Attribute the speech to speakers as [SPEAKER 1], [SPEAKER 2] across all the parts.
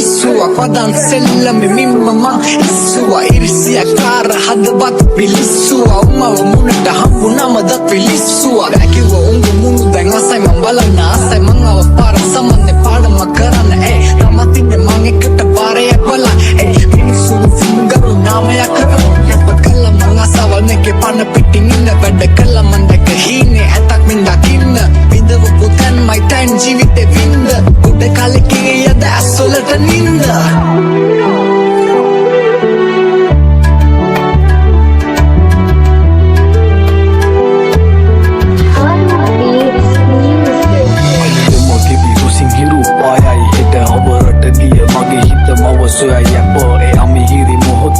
[SPEAKER 1] පිස්සුවක් වදන් සෙල්ලම මිම්මම ඉස්සුවා ඉරිසියාකාර හදවත් පිලිස්සුවා උමව මුණට හම්බුනම දත් පිලිස්සුවා දැකිව උඹ මුණු දැන් අසයි මම බලන්න ආසයි මං අව පාර සමන්නේ පාඩම කරන්න තමත් ඉන්නේ මං එකට පාරේ බලන්න මිනිස්සු සිංගරු නාමයක් කරන කල්ලා මං අසවල් නෙකේ පන පිටින් ඉන්න වැඩ කළා මන් දැක හීනේ ඇතක් මෙන් දකින්න විඳව පුතන් මයි තන් ජීවිතේ වින්ද උඩ කලකේ යද ඇස්වලට නින්ද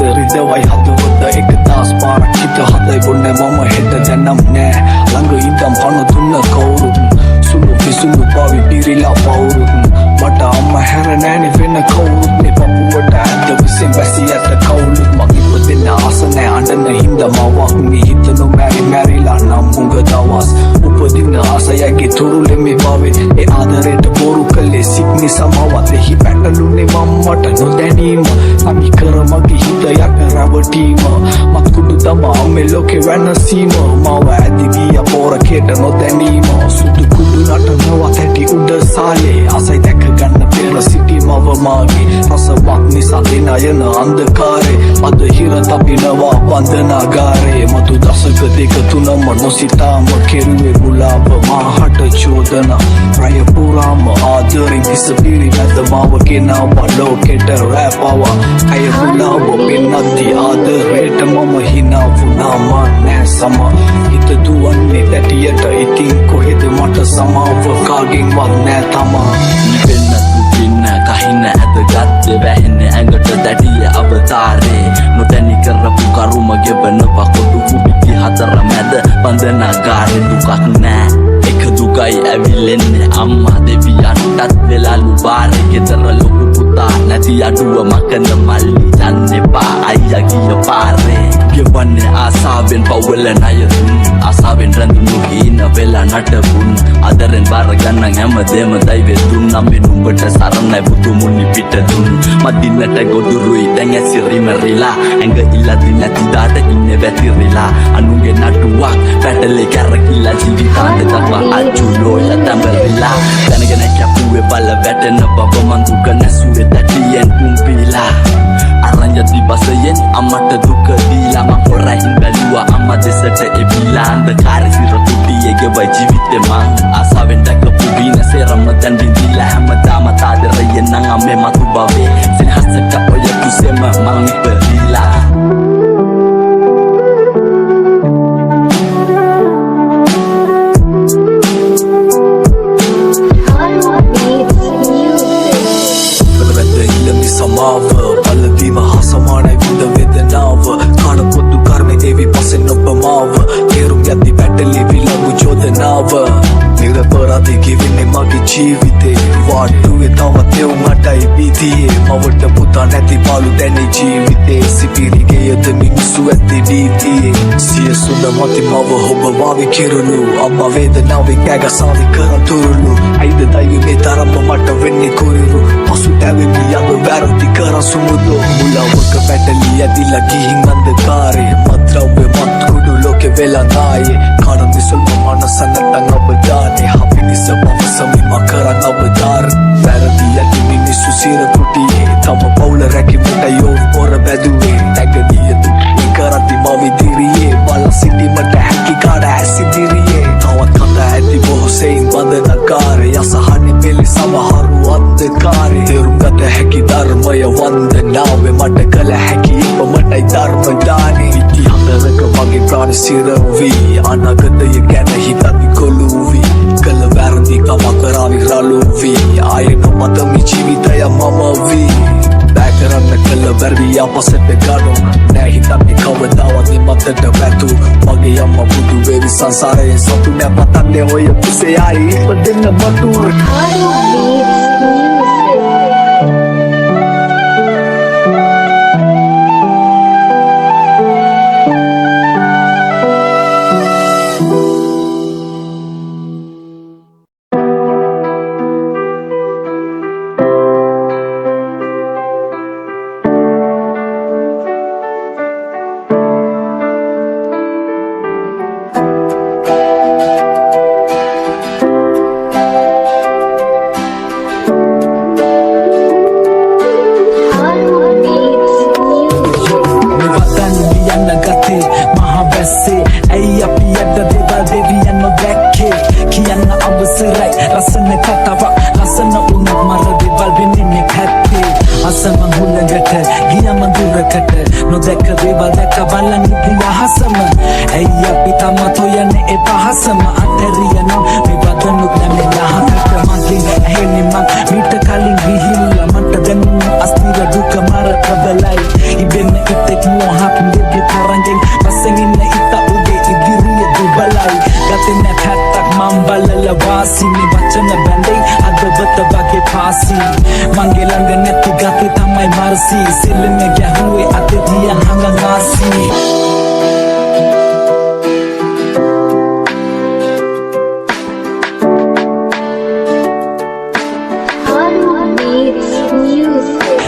[SPEAKER 2] රිදවයි හදවත එක තාස් පාරක් හිත හදයි බොන්න මම හෙට දැනම් නෑ ළඟ ඉඳම් පන දුන්න කවුරුත් සුළු පිසුළු පාවි පිරිලා පවුරුත් මට අම්ම හැර නෑනෙ වෙන කවුරුත් මේ පපුුවට ඇද විසෙන් වැසි ඇත කවුලුත් මගේ පොදෙන්න ආස නෑ අඩන හින්ද මවක් මේ හිතනු මැරි මැරිලා නම් මුඟ දවස් උපදින්න ආසයගේ තුරුලෙමි බවෙත් ඒ ආදරයට බොරු කළේ සික් නිසා මවත් එහි පැටලුනේ මම්මට නොදැනීම අමි කර මගේ හිත යක් රැවටීම මත්කුඩු තමා මේ ලෝකෙ වෙනසීම මව ඇදිගිය පෝරකයට නොදැනීම සුදු කුඩු නටනවත් ඇටි උඩ සාලේ අසයි දැක ගන්න පෙර සිටි මව මාගේ රසවත් නිසා දෙන යන අන්ධකාරේ අද හිර තපිනවා වන්දනාගාරේ මතු දසක දෙක තුනම නොසිතාම කෙරුවේ මුලාව මාහට චෝදනා රය පුරාම ආදරෙන් කිසපිරි මැද මාව ගෙනාවා ලෝකෙට රැපවා අය මුලාව පෙන්නද්දි ආදරයට මම හිනා වුණාම නෑ සම හිත දුවන්නේ දැටියට ඉතින් කොහෙද මට සමාව කාගෙන්වත් නෑ තමා
[SPEAKER 3] වෙන්න දුකින්න කහින්න ඇදගත්තේ වැහෙන්නේ ඇඟට දැඩිය අවතාරේ නොදැනි කරපු කරුම ගෙවන පකොටු කුබිකි හතර මැද බන්ධනාගාරේ දුකක් නෑ එක දුකයි ඇවිලෙන්නේ අම්මා දෙවියන්ටත් වෙලාලු බාරේ ගෙදර ලොකු පුතා නැති අඩුව මකන මල්ලි යන්න එපා අයියා ගිය පාරේ ගෙවන්නේ ආසාවෙන් පවුල ණය දුන් ආසාවෙන් රැඳුණු හීන වෙලා නටබුන් අදරෙන් බාර ගන්න හැමදේම දෛවේ දුන්නා මේ නුඹට සරණයි බුදු මුනි පිට දුන් මදින්නට ගොදුරුයි දැන් ඇසිරිමරිලා ඇඟ ඉල්ලදි නැති දාට ඉන්නේ වැතිරිලා අනුගේ නටුවක් පැටලේ කැරකිලා ජීවිතාන්ත දක්වා අජුලෝය තඹරිලා දැනගෙන කැපුවේ බල වැටෙන බබ මන් දුක නැසුවේ දැටියෙන් කුම්පිලා අරංජති බසයෙන් අම්මට දුක දීලා මං හොරයින් බැලුවා අම්මා දෙසට එවිලා අන්ධකාරේ සිර තුටියේ ගෙවයි ජීවිතේ මං ආසාවෙන් දැකපු විනාසේ රමදන් බින්දිලා හැමදාම තාදරයෙන් නම් අම්මේ මතු බවේ සෙනහසට ඔය කුසෙම මං ඉපදිලා
[SPEAKER 2] සමාව පලදීම හා සමානයි විඳ වේදනාව කාණ පොදු කර්මේ දේවි පසෙන් ඔබමාව තේරුම් යද්දි පැටලි විලඟු චෝදනාව නිරපරාධී ගෙවෙන්නේ මගේ ජීවිතේ වාට්ටුවේ තවත් එව් මටයි බීතියේ මවට පුතා නැති පාලු දැනේ ජීවිතේ සිපිරිගේ යද මිනිස්සු ඇති වීතියේ සියසුන මති මව ඔබ වාවි කෙරුණු අම්මා වේදනාවේ කෑගසාවි කරන් තුරුළු අයිද දෛවි මේ තරම්ම මට වෙන්නේ කුරිරු පසුතැවෙමි යව වැරදි කරන් සුමුදු මුලවක පැටලි ඇදිලා ගිහින් අන්ධකාරේ මත්ද්‍රව්‍ය මත්කුඩු ලෝකෙ වෙලා නායේ කාණ මිසල් මනස නැතන් අවදානේ හපිනිස පවසමි මකරන් අවදාර වැරදි ඇති මිනිස්සු සිර කුටියේ තම පවුල රැකිමට යෝන් පොර බැදුවේ නැගදිය දුක් කරති මම ඉදිරියේ බල සිටීමට හැකි කාඩ ඇසිදිරියේ තවත් කතා ඇති බොහෝසෙයින් බන්ධනාගාරේ යසහනි පෙළි සමහරු අන්ධකාරේ තේරුම් ගත හැකි ධර්මය වන්දනාවේ මට කළ හැකි ඉපමටයි ධර්ම දානේ ඉති හතරක මගේ ප්‍රාණ සිර වී අනාගතය ගැන හිතති කොළු වී කළ වැරදි කම කරාවි රළු වී ආය නොමතමි ජීවිතය මම වී බෑකරන්න කළ වැරදි අපසට ගනු නෑ හිතන්නේ කවදාවත් මතට වැතු මගේ අම්මා බුදු වේවි සංසාරයේ සතු නෑ පතන්නේ ඔය කුසේ ආයි ඉපදෙන්න මතු ආසම හුලඟට ගියම දුරකට නොදැක දේවල් දැක බලන් ඉදිය හසම ඇයි අපි තමත් හොයන්නේ ඒ පහසම අතරියනම් මේ වදනුත් නැමෙලා හකට මගෙන් ඇහෙන්නේ මං මීට කලින් ගිහිල්ලා මට දැනුණ අස්තිර දුක මර ප්‍රබලයි ඉබෙන්න ඉතෙක් මොහක් දෙවි තරංගෙන් පස්සෙන් ඉන්න ඉත උගේ ඉදිරිය දුබලයි ගතේ නැ පැත්තක් මං බලලා වාසි මේ වචන බැඳේ අදවත වගේ පාසි මංගේ ළඟ නැති ගතේ තමයි මර්සි සෙල්ලම ගැහුවේ අතදිය හංගනාසි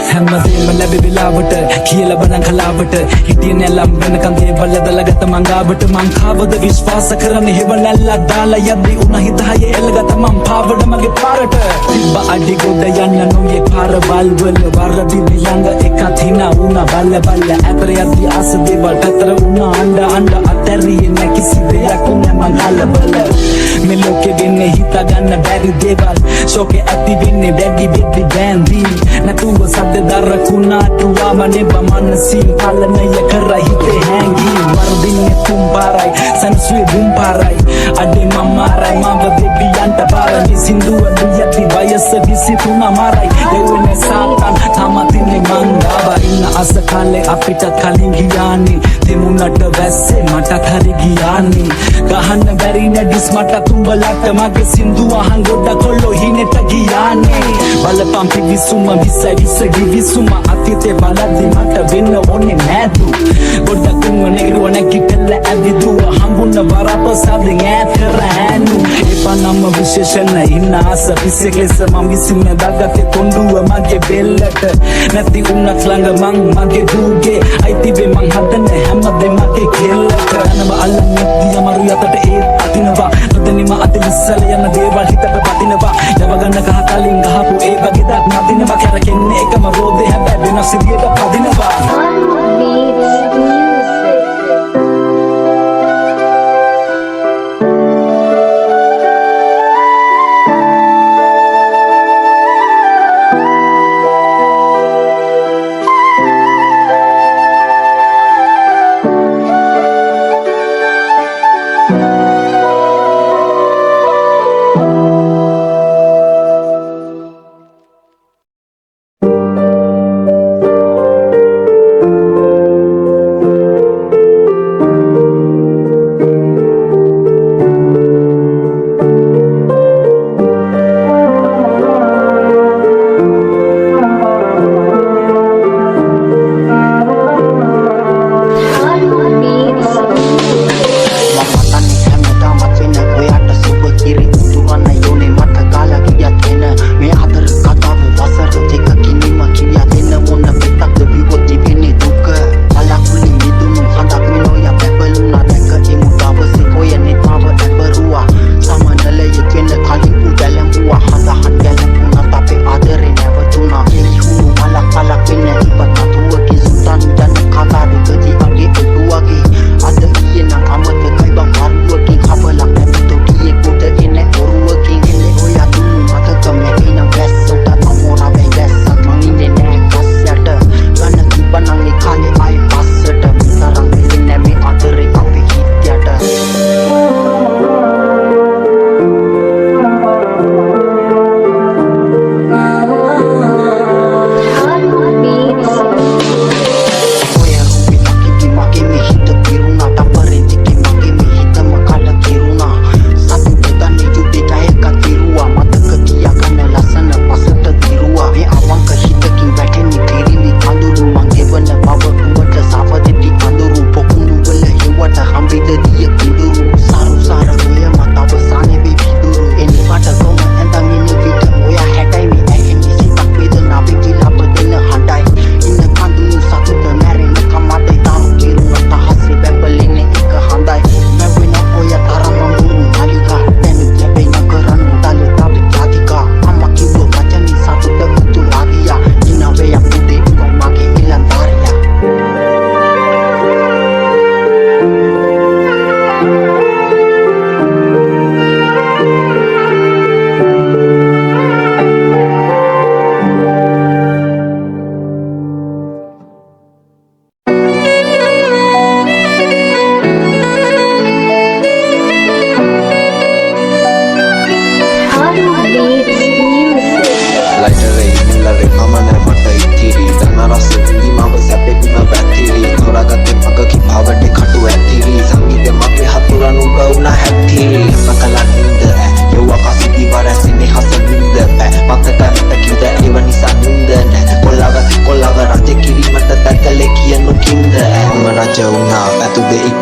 [SPEAKER 2] හැමදේම ලැබි වෙලාවට කියලා බණන් කලාවට හිටිය නැලම් වෙනකන් දේවල් ඇදලාගත මංගාවට මං කාවද විශ්වාස කරන්නේ හෙව නැල්ලක් දාලා යද්දී උන හිත හයේ එල්ගත මං පාවඩ මගේ පාරට තිබ්බ අඩි ගොඩ යන්න නොයේ පාරවල් වල වරදි ළඟ එකක් හිනා උන බල්ල බල්ල ඇතර යද්දී ආස දේවල් පැතර උන අඬ අතරියේ නැකිසි දෙයක් උන මං කලබල මේ ලෝකෙ වෙන්නේ හිතා ගන්න බැරි දේවල් ශෝකේ ඇති වෙන්නේ බැගි බෙද්දි බෑන්දී නැතුව සද්ද දරකුණාටුවා මනේ බමනසින් පාලනය කර හිතේ හැංගී වර්ධින්නේ තුම්පාරයි සංසුවේ බුම්පාරයි අඩේ මමාරයි මව දෙවියන්ට පාරයි සින්දුව දියති වයස 23 මාරයි දෙවනේ සාතන් තමතින්නේ මංගාවා ඉන්න අස කාලේ අපිට කලින් ගියානේ දෙමුණට වැස්සේ මටත් හරි ගියානේ ගහන්න බැරි නැඩිස් මට තුඹලට මගේ සින්දුව අහන් ගොඩ කොල්ලෝ හිනෙට ගියානේ බලපම් පිවිසුම විසයි විසුම අතීතේ බලද්දි මට වෙන්න ඕනේ නෑදු ගොඩකුම නෙගරුව නැගිටල ඇවිදුව හම්බුන්න වරපසාදෙන් ඈත් කරහැනු එපනම විශේෂණ ඉන්න ආස පිස්සෙක් ලෙස මම විසින්න දාගත්තේ කොණ්ඩුව මගේ බෙල්ලට නැති උන්නත් ළඟ මං මගේ දුගේ අයිතිවේ මං හදන හැමදේම මගේ කෙල්ලට යනවා අල්ලන්නේ දියමරු යතට ඒත් අදිනවා නොදැනීම අතලිස්සල යන දේවල් හිතට පදිනවා යවගන්න කහ කලින් ගහපු ඒ වගේ දක් නදිනවා කැරකෙන්නේ එකම රෝදේ හැබැයි වෙනස් විදියට පදිනවා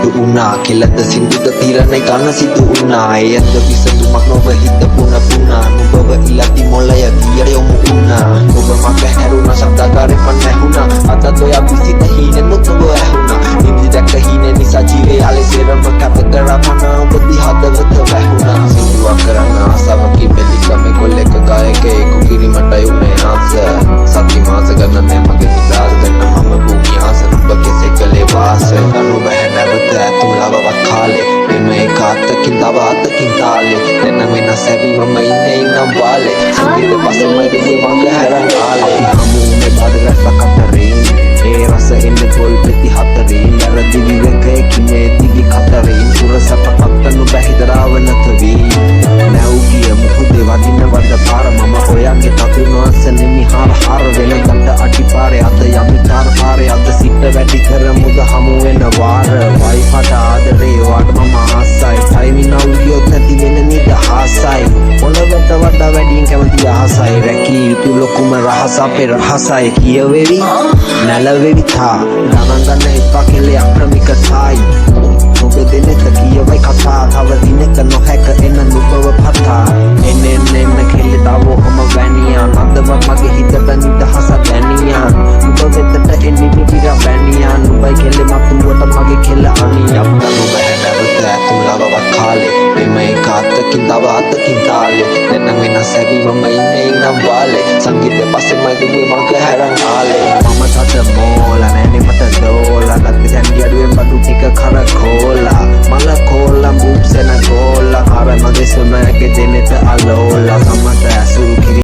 [SPEAKER 4] දුටු වුණා කෙලද සින්දුද තිරණයි ගන්න සිදු වුණා ඒ අද විසඳුමක් නොව හිත පුන පුනා නුඹව ඉලති මොළය ගිය යොමු වුණා ඔබ මග හැරුණා ශබ්දකාරේ මන් නැහුණා අතත් ඔය විසිත හීනෙ මුතුව ඇහුණා නිදි දැක්ක හීනෙ නිසා ජීවේ යාලේ සේරම කැප කරා මන ඔබ දිහදවත වැහුණා සිදුවක් කරන්න ආසාවකින් මෙලිකම කොල්ලෙක් ගායකයෙක් කිරිමටයි උනේ ආස සති මාස ගන්න මේ මගේ හිතාද ගන්න මම භූමිය ආස නුඹ කෙසේ කලේ වාස කනු බෑ නැවත ඇතුම් ලවවත් කාලේ මේ කාතකින් තව අතකින් තාලේ දැන් වෙන සැබීමම ඉන්නේ නම් වාලේ සංගීත පසෙමයි දෙවි මගේ හැරන් ආලේ හමුනේ බාදරස් කතරේ ඒ රස එන්නේ පොල් පෙති හතරේ නැරදි විවකේ කිනේ දිවි කතරේ පුරසට පත්තනු බැහිදරාව නැතවි නැව්ගිය මුහුදේ වදින වද පාර මම ඔයගේ තතු නොසනේ මිහාර හාර වෙන දඩ අටි පාරේ අද යමි තාර පාරේ අද සිට වැඩි කරමුද හමු වෙන වාර වයිෆට ආදරේ වාට මම ආසයි ටයිමින් අවුලියොත් නැති වෙන නිදහසයි පොළවට වඩා වැඩියෙන් කැමති අහසයි රැකිය යුතු ලොකුම රහස අපේ රහසයි කියවෙවි නැලවෙවි තා ගණන් ගන්න එපා කෙලේ අක්‍රමික සායි ඔබ දෙනෙත කියවයි කතා තව දිනක නොහැක එන්න නුඹව පතා එන්න කෙලේ තවම වැනියා නන්දවත් මගේ හිතට නිදහස දැනියා නුඹ වෙතට එන්නේ පිටිර වැනියා නුඹයි කෙලේ මතුවට මගේ කෙල අනියා නුඹ හැදවත ඇතුම් ලවවත් කාලේ මේ කාතකින් තව අතකින් තාලේ දැන් වෙන සැබීමම ඉන්නේ නම් වාලේ සංගීත පසෙමයි දුවේ මගේ හැරන් ආලේ මම තද